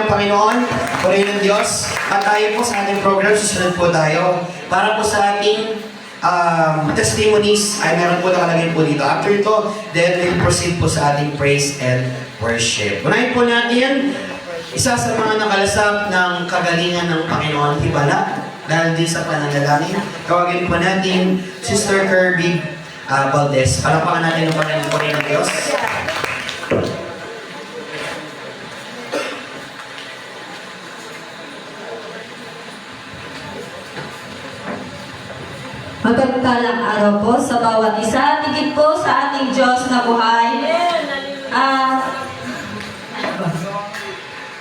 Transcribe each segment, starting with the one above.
ng Panginoon, purihin ng Diyos. At tayo po sa ating program, susunod po tayo. Para po sa ating testimonies, ay meron po nakalagay po dito. After ito, then we'll proceed po sa ating praise and worship. Unahin po natin, isa sa mga nakalasap ng kagalingan ng Panginoon, hibala, dahil din sa pananalangin. Tawagin po natin, Sister Kirby Valdez. Palapakan natin ang purihin ng Diyos. Magpagpalang araw po sa bawat isa, tigit po sa ating Diyos na buhay.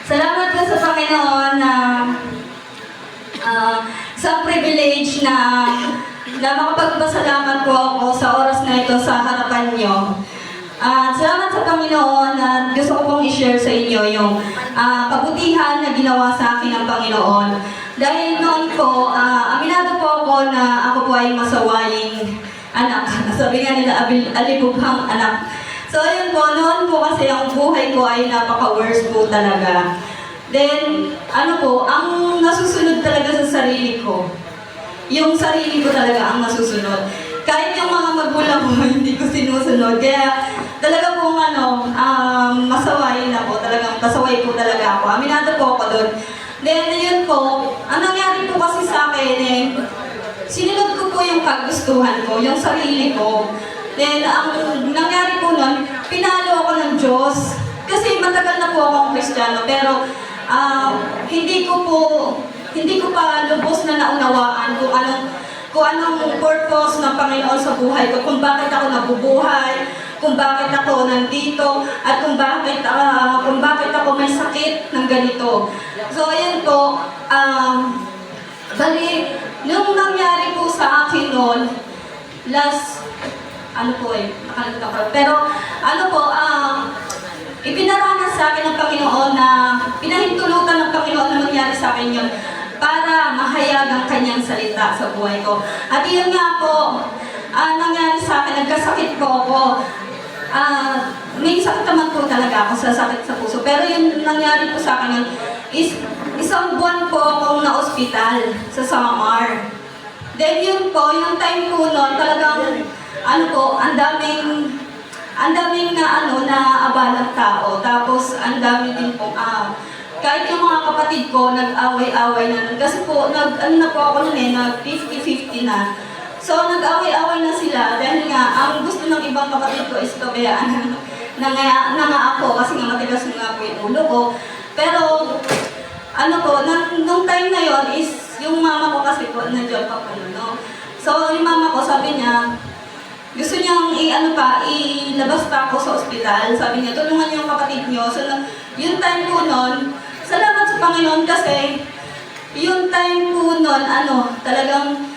Salamat po sa Panginoon na sa privilege na makapagpasalamat po ako sa oras na ito sa harapan nyo. Salamat sa Panginoon na gusto ko pong i-share sa inyo yung kabutihan na ginawa sa akin ng Panginoon. Dahil noon po, aminado po ako na ako po ay masawaying anak. Sabi nga nila, alibughang anak. So ayun po, noon po kasi ang buhay ko ay napaka-worst po talaga. Then, ano po, ang nasusunod talaga sa sarili ko, yung sarili ko talaga ang nasusunod. Kahit yung mga magulang ko, hindi ko sinusunod. Kaya talaga pong masawayin ako. Talagang pasaway po talaga ako. Aminado po ako doon. Then, yun po, ang nangyari po kasi sa akin, sinunod ko po yung kagustuhan ko, yung sarili ko. Then, ang nangyari po nun, pinalo ako ng Diyos. Kasi matagal na po akong Kristiyano, pero hindi ko pa lubos na naunawaan kung anong purpose ng Panginoon sa buhay ko, kung bakit ako nabubuhay, kung bakit ako nandito, at kung bakit ako may sakit ng ganito. So, ayun po, bali, nung nangyari po sa akin noon, nakalimutan ko. Pero, ipinaranas sa akin ng Panginoon na, pinahintulutan ng Panginoon na mangyari sa akin yun, para mahayag ang kanyang salita sa buhay ko. At yun nga po, nangyari sa akin, nagkasakit po ako. May sakit naman po talaga ako sa sakit sa puso. Pero yung nangyari po sa akin is isang buwan po akong na-ospital sa Samar. Then yun po, yung time po noon, talagang ang daming na abalang tao. Tapos ang dami din po, kahit yung mga kapatid ko, nag-away-away na nun. Kasi po, na po ako nun nag-50-50 na. So, nag-away-away na sila dahil nga, ang gusto ng ibang kapatid ko is pabayaan na nga ako kasi nga matigas nga po yung ulo ko. Pero, nung time na yon is, yung mama ko kasi po, nandiyan pa po no. So, yung mama ko, sabi niya, gusto niyang ilabas pa ako sa ospital. Sabi niya, tulungan niyo yung kapatid niyo. So, yung time po nun, salamat sa Panginoon kasi, yung time po nun, talagang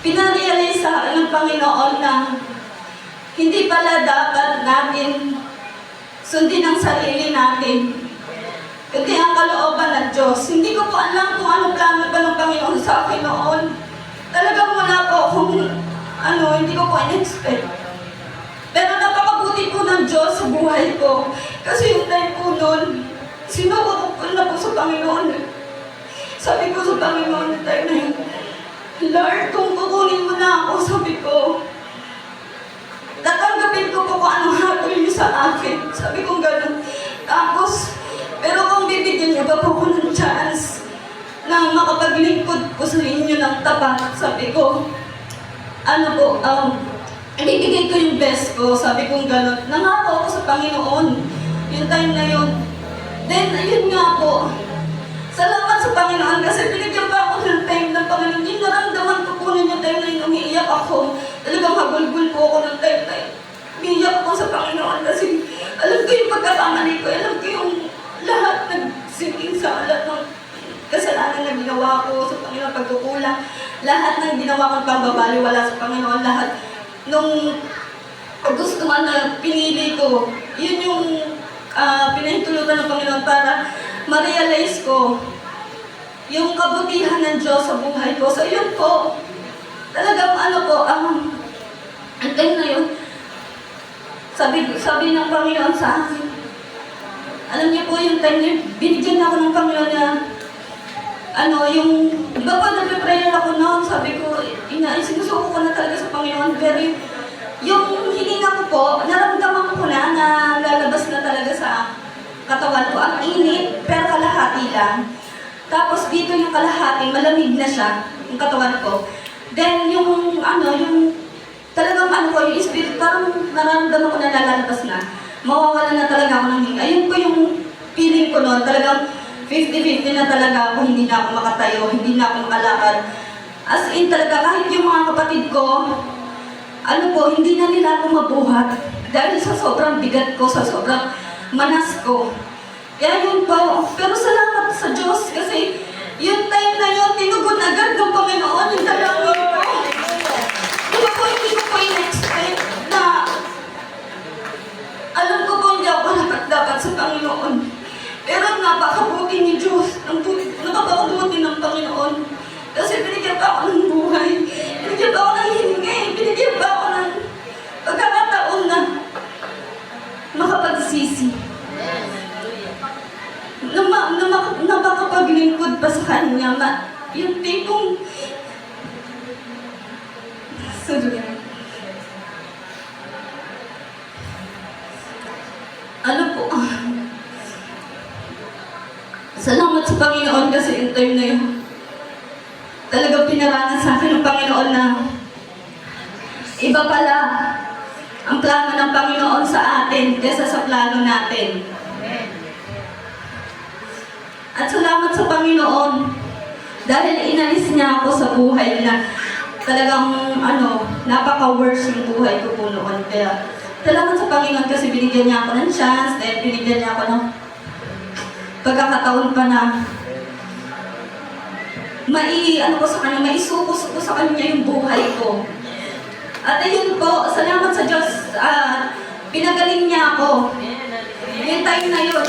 pinarealize sa akin ng Panginoon na hindi pala dapat natin sundin ang sarili natin, kundi ang kalooban ng Diyos. Hindi ko po alam kung anong plano ba ng Panginoon sa akin noon. Talagang wala po akong, hindi ko po in-expect. Pero napakabuti po ng Diyos sa buhay ko. Kasi yung time po noon, sinuko ko na po sa Panginoon. Sabi ko sa Panginoon na time na yun, Lord, kung kukunin mo na ako, sabi ko, tatanggapin ko po kung anong hatol niyo sa akin. Sabi ko gano'n. Tapos, pero kung bibigyan niyo ba po ko ng chance na makapaglingkod po sa inyo ng tapat, sabi ko, ibibigay ko yung best ko, sabi ko gano'n. Nangako ako sa Panginoon, yung time na yun. Then, ayun nga po, salamat sa Panginoon kasi binigyan pa ako ng time ng Panginoon. Yung naramdaman ko po yung time na yun, umiiyak ako. Talagang hagulgul po ako ng time na yun. Umiiyak ako sa Panginoon kasi alam ko yung pagkakamali ko, alam ko yung lahat nagsinking sa lahat ng kasalanan na ginawa ko sa Panginoon, pagkukulang. Lahat ng ginawa kong pambabaliwala sa Panginoon, lahat nung gusto man na pinili ko, yun yung pinahintulutan ng Panginoon para ma-realize ko yung kabutihan ng Diyos sa buhay ko. So yun po, talagang ang time na yun, sabi ng Panginoon sa akin, Alam niyo po yung time na binigyan ako ng Panginoon na yung, di ba po, nagpe-prayer ako noon, sabi ko, sinusuko ko na talaga sa Panginoon, pero yung hininga ko po, naramdaman ko na lalabas na talaga sa katawan ko. Ang init, pero kalahati lang. Tapos dito yung kalahati, malamig na siya, yung katawan ko. Then yung talagang yung spirit, parang nararamdaman ko na lalabas na. Mawawala na talaga ako ng hinga. Ayun po yung feeling ko noon, talagang 50-50 na talaga ako, hindi na ako makatayo, hindi na ako makalakad. As in talaga, kahit yung mga kapatid ko, hindi na nila ako mabuhat. Dahil sa sobrang bigat ko, sa sobrang manas ko. Kaya yun po, pero salamat sa Diyos kasi yung time na yun, tinugon agad ng Panginoon yung dalangin ko. Diba po, hindi ko po in-expect na alam ko po hindi ako dapat sa Panginoon. Pero napakabuti ni Diyos, napakabuti ng Panginoon. Kasi binigyan pa ako ng buhay, binigyan pa ako ng hininga, binigyan pa ako ng pagkakataon na makapagsisi. Na makapaglingkod pa sa Kanya, yung tipong salamat sa Panginoon kasi yung time na yun, talagang pinaranas sa akin ng Panginoon na iba pala ang plano ng Panginoon sa atin kaysa sa plano natin. At salamat sa Panginoon dahil inalis niya ako sa buhay na talagang napaka-worse yung buhay ko po noon. Kaya salamat sa Panginoon kasi binigyan niya ako ng chance, dahil binigyan niya ako ng pagkakataon pa na maisuko ko sa Kanya yung buhay ko. At ayun po, salamat sa Diyos, pinagaling niya ako. Yung time na yun,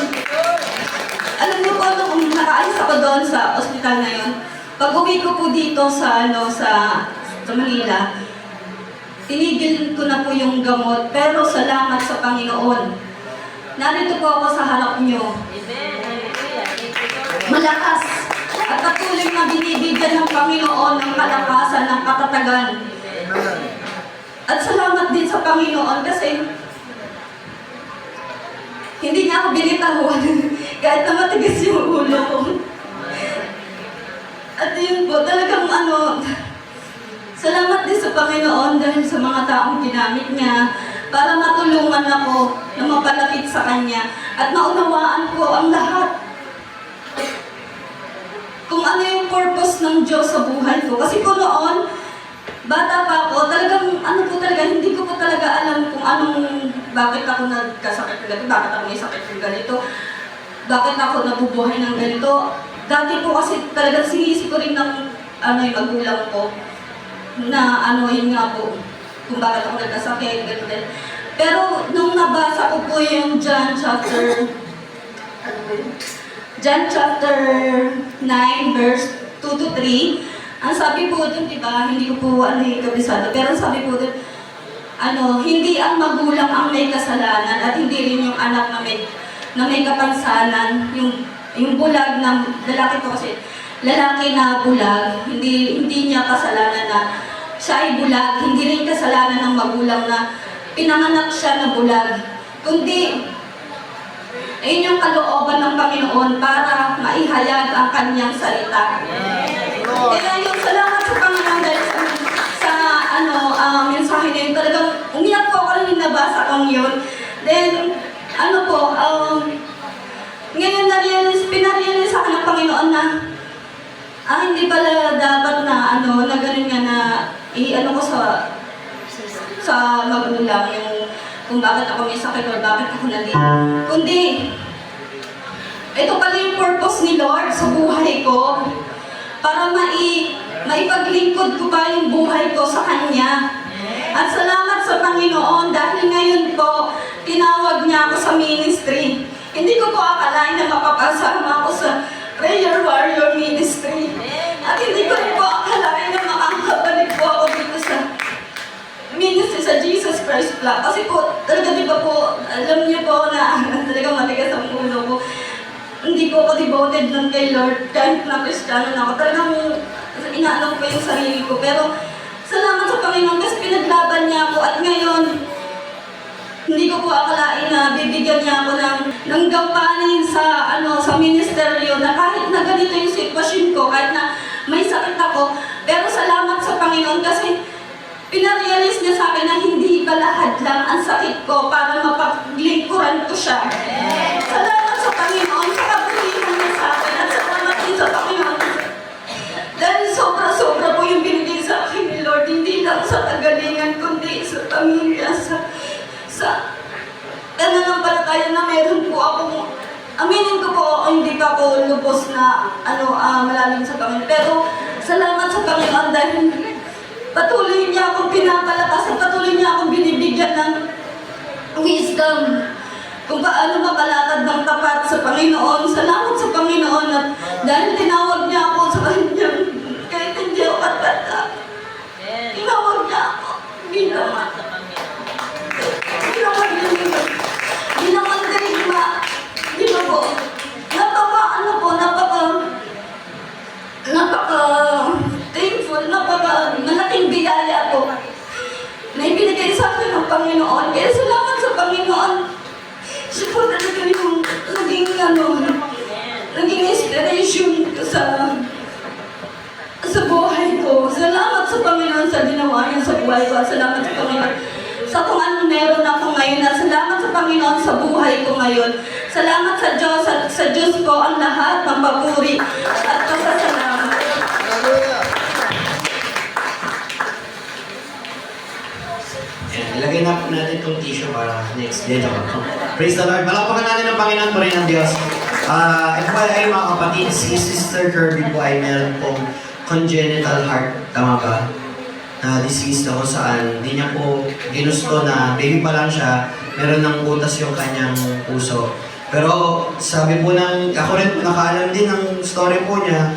alam niyo po, nung nakaalis ako doon sa ospital na yun, pag uwi ko po dito sa Manila, tinigil ko na po yung gamot, pero salamat sa Panginoon. Narito po ako sa harap niyo. Malakas at patuloy na binibigyan ng Panginoon ng kalakasan, ng katatagan. At salamat din sa Panginoon kasi hindi niya ako binitawan kahit na matigas yung ulo ko. At yun po, talagang salamat din sa Panginoon dahil sa mga taong ginamit niya para matulungan ako na mapalapit sa Kanya at maunawaan ko ang lahat. Kung ano yung purpose ng Diyos sa buhay ko. Kasi po noon, bata pa ako, talagang hindi ko po talaga alam kung bakit ako nagkasakit ng ganito, bakit ako may sakit ng ganito, bakit ako nabubuhay ng ganito. Dati po kasi talagang sinisi ko rin ng yung magulang ko na yun nga po, kung bakit ako nagkasakit, ganito din. Pero nung nabasa ko po yung John chapter 9 verse 2 to 3, ang sabi po dun, diba, hindi ko po kabisado, pero ang sabi po dun, hindi ang magulang ang may kasalanan at hindi rin yung anak na may kapansanan, yung bulag na lalaki po kasi, lalaki na bulag, hindi niya kasalanan na siya ay bulag, hindi rin kasalanan ng magulang na pinanganak siya na bulag, kundi ayun yung kalooban ng Panginoon para maihayag ang Kanyang salita. Kaya yung salamat sa Panginoon dahil sa mensahe na yun, talagang umiyak po ako rin nabasa kong yun. Then, ngayon pinarealize ako ng Panginoon na hindi pala dapat na na ganun nga na ko sa magulang yung kung bakit ako may sakit or bakit ako nandito. Kundi, ito pala yung purpose ni Lord sa buhay ko para maipaglingkod ko pa yung buhay ko sa Kanya. At salamat sa Panginoon dahil ngayon po, tinawag niya ako sa ministry. Hindi ko po akalain na mapapasama ako sa Prayer Warrior Ministry. At hindi ko rin po akalain na makakabalik po ako dito sa ministry sa sa Jesus Christ Flag. Kasi po, talaga di ba po, alam niyo po na talaga matigas ang ulo ko. Hindi po ako devoted nun kay Lord, kahit na Kristiyano na ako. Talagang inaano ko yung sarili ko. Pero salamat sa Panginoon kasi pinaglaban niya ako. At ngayon, hindi ko po akalain na bibigyan niya ako ng gampanin sa ministeryo na kahit na ganito yung sitwasyon ko, kahit na may sakit ako. Pero salamat sa Panginoon kasi pinarealize niya sa akin na hindi ba lahat lang ang sakit ko para mapaglingkuran ko siya. Salamat sa Panginoon sa kabuhihan niya sa akin at salamat din sa Panginoon. Dahil sobra-sobra po yung binigay sa akin ni Lord, hindi lang sa kagalingan, kundi sa pamilya, sa pananampalataya na meron po akong, aminin ko po, hindi pa ako lubos na malalim sa Panginoon. Pero salamat sa Panginoon dahil patuloy niya akong pinapalakas at patuloy niya akong binibigyan ng wisdom kung paano makalakad ng tapat sa Panginoon. Salamat sa Panginoon at dahil tinawag niya ako sa kanyang, kahit hindi ako katbata, tinawag niya ako bilang mandirigma. Di ba po? Thankful, malaking biyaya po na ibinigay sa akin ng Panginoon. Kaya salamat sa Panginoon. Siya po talaga yung naging inspiration ko sa buhay ko. Salamat sa Panginoon sa ginawa niya sa buhay ko. Salamat sa Panginoon sa kung ano meron ako ngayon. Salamat sa Panginoon sa buhay ko ngayon. Salamat sa Diyos at sa Diyos ko ang lahat ng papuri at pasasalamat. Ilagay na po natin itong tissue para next day. Praise the Lord. Malapakan natin ang Panginoon po rin ng Diyos. FYI mga kapatid, si Sister Kirby po ay meron pong congenital heart. Tama ba? Na disease na kung saan hindi niya po ginusto na baby pa lang siya, meron ng utas yung kanyang puso. Pero sabi po ako rin po nakaalam din ng story po niya,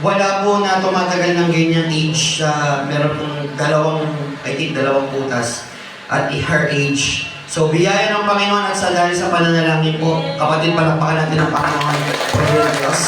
wala po na tumatagal ng ganyan age. Meron pong dalawang butas at her age. So, biyaya ng Panginoon at sa dahil sa pananalangin po, kapatid, palakpakan natin ang Panginoon. Pagod Diyos.